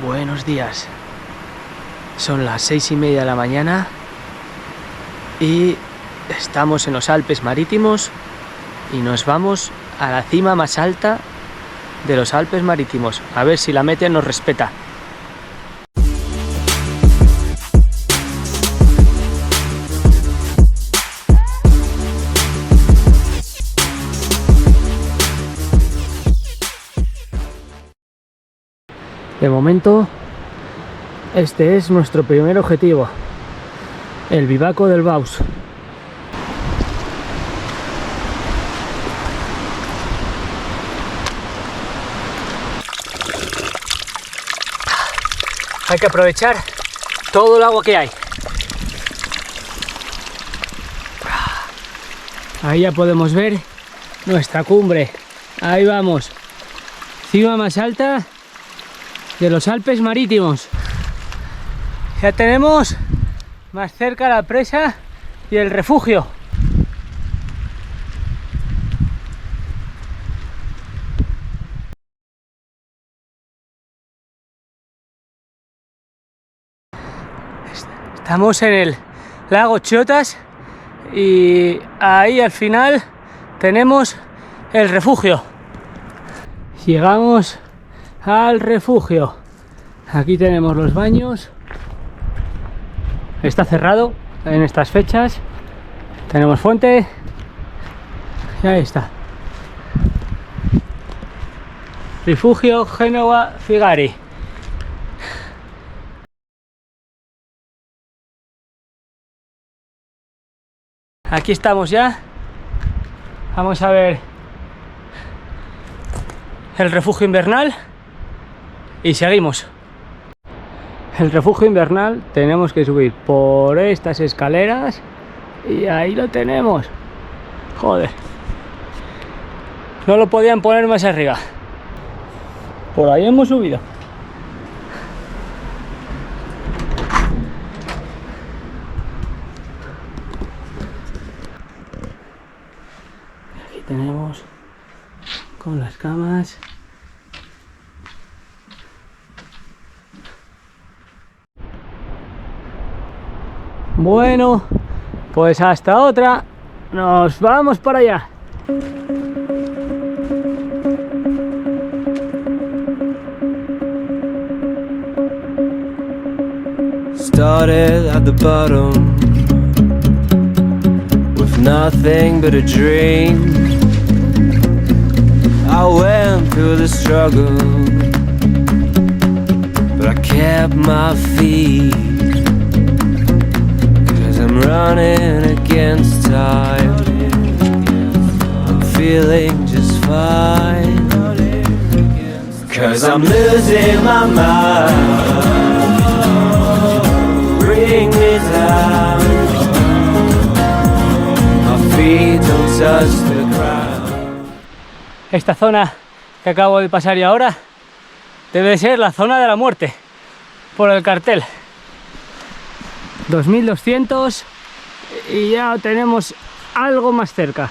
Buenos días. Son las 6:30 de la mañana y estamos en los Alpes Marítimos y nos vamos a la cima más alta de los Alpes Marítimos. A ver si la Mete nos respeta. De momento, este es nuestro primer objetivo, el Bivaco del Baus. Hay que aprovechar todo el agua que hay. Ahí ya podemos ver nuestra cumbre. Ahí vamos, cima más alta de los Alpes Marítimos. Ya tenemos más cerca la presa y el refugio. Estamos en el lago Chiotas y ahí al final tenemos el refugio. Llegamos al refugio. Aquí tenemos los baños. Está cerrado en estas fechas. Tenemos fuente y ahí está. Refugio Génova Figari. Aquí estamos ya. Vamos a ver el refugio invernal y seguimos. El refugio invernal tenemos que subir por estas escaleras y ahí lo tenemos. Joder, no lo podían poner más arriba. Por ahí hemos subido. Aquí tenemos con las camas. Bueno, pues hasta otra. Nos vamos para allá. Started at the bottom with nothing but a dream. I went through the struggle, but I kept my feet. I'm running against time. I'm feeling just fine. 'Cause I'm losing my mind. Bring me down. My feet don't touch the ground. Esta zona que acabo de pasar y ahora debe ser la zona de la muerte por el cartel. 2200 y ya tenemos algo más cerca.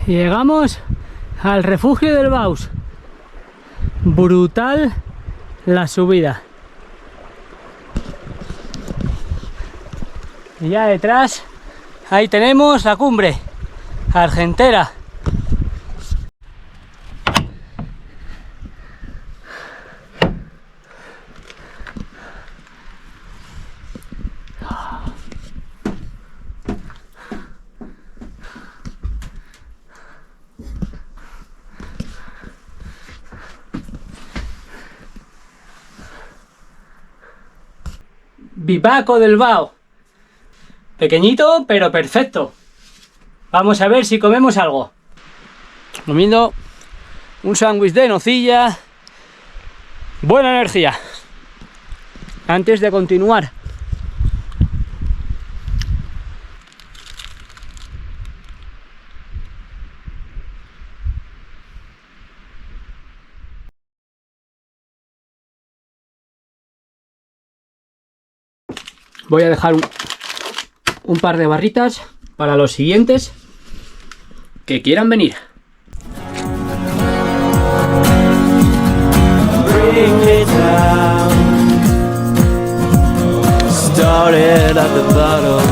Y llegamos al refugio del Baus. Brutal la subida. Y ya detrás, ahí tenemos la cumbre Argentera. Bivaco del Bao. Pequeñito, pero perfecto. Vamos a ver si comemos algo. Comiendo un sándwich de nocilla. Buena energía. Antes de continuar. voy a dejar un par de barritas para los siguientes que quieran venir. Bring me down. Started at the bottom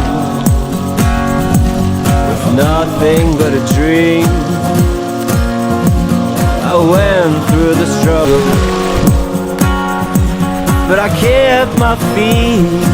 with nothing but a dream. I went through the struggle, but I kept my feet.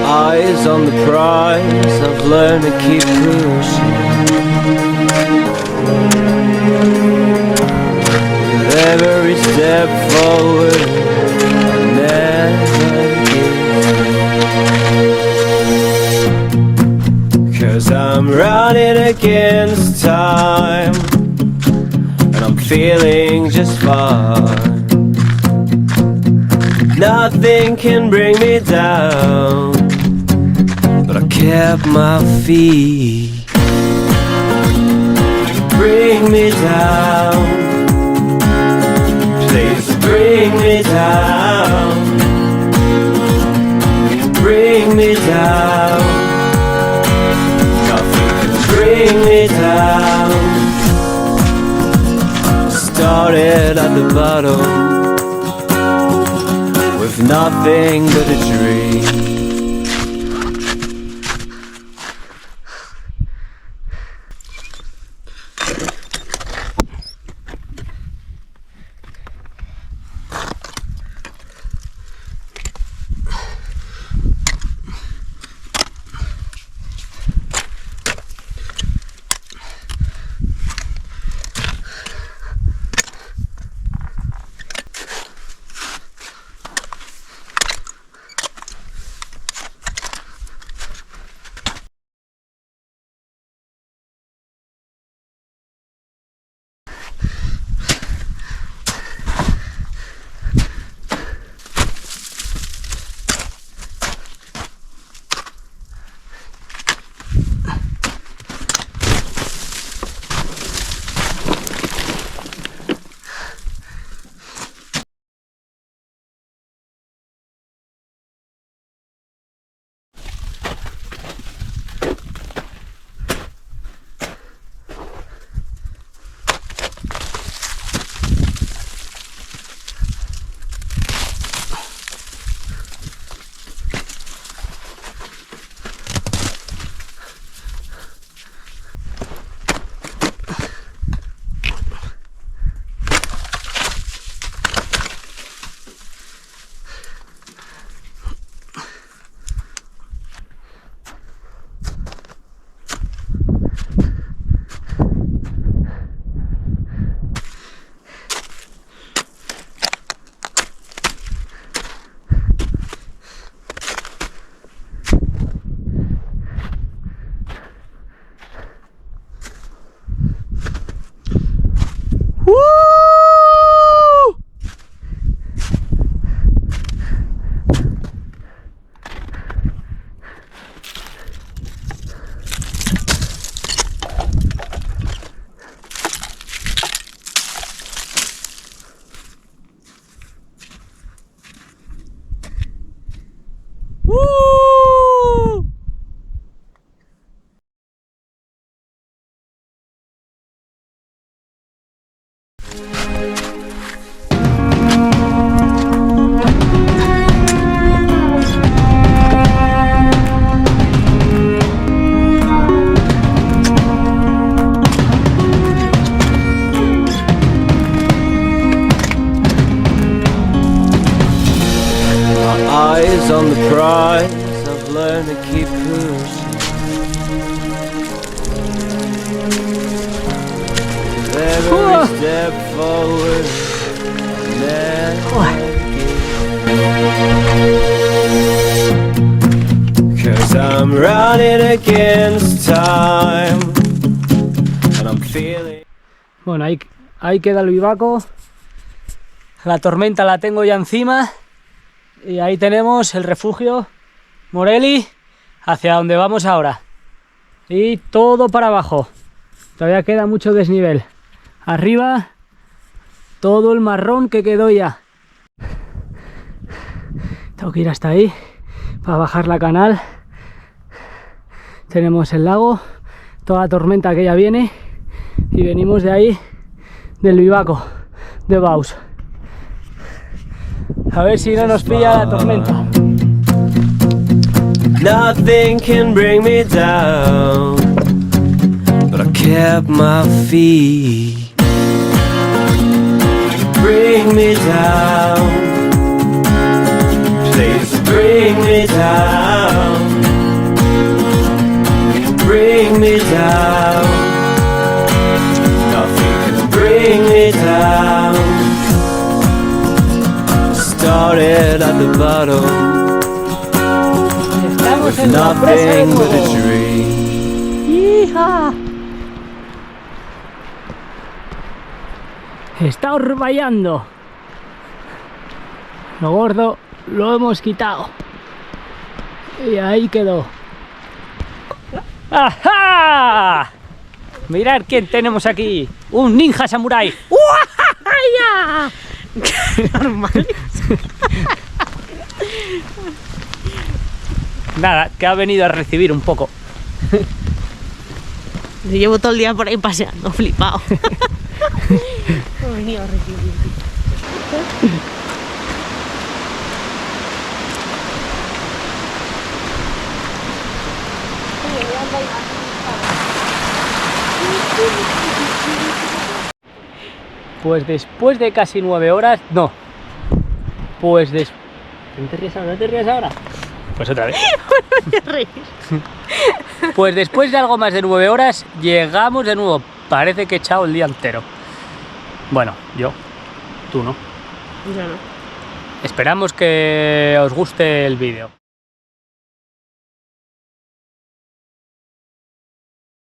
Eyes on the prize, I've learned to keep pushing. With every step forward, I never give. 'Cause I'm running against time, and I'm feeling just fine. Nothing can bring me down, but I kept my feet. Bring me down, please bring me down. Bring me down, nothing can bring me down. Started at the bottom with nothing but a dream. On the prize, I've learned to keep pushing. With every step forward, I never give. running against time, and I'm feeling. Bueno, ahí queda el bivaco. La tormenta la tengo ya encima. Y ahí tenemos el refugio Morelli, hacia donde vamos ahora. Y todo para abajo. Todavía queda mucho desnivel. Arriba, todo el marrón que quedó ya. Tengo que ir hasta ahí para bajar la canal. Tenemos el lago, toda la tormenta que ya viene. Y venimos de ahí, del bivaco de Baus. A ver si no nos pilla la tormenta. Nothing can bring me down, but I kept my feet. Bring me down, please bring me down, bring me down. Nothing can bring me down. Started at the bottom. Estamos With en la presa de nothing but a nuevo. dream. ¡Hija! Está orvallando. Lo gordo lo hemos quitado. Y ahí quedó. ¡Ajá! Mirad quién tenemos aquí. Un ninja samurái. ¡Uahaya! Normal. Nada, que ha venido a recibir un poco. Yo llevo todo el día por ahí paseando, flipado. He venido a recibir. Pues después de casi 9 horas... No. Pues después... ¿No te ríes ahora? ¿No te ríes ahora? Pues otra vez. Me voy a reír. Pues después de algo más de 9 horas llegamos de nuevo. Parece que he echado el día entero. Bueno, yo. Tú no. Yo no. Esperamos que os guste el vídeo.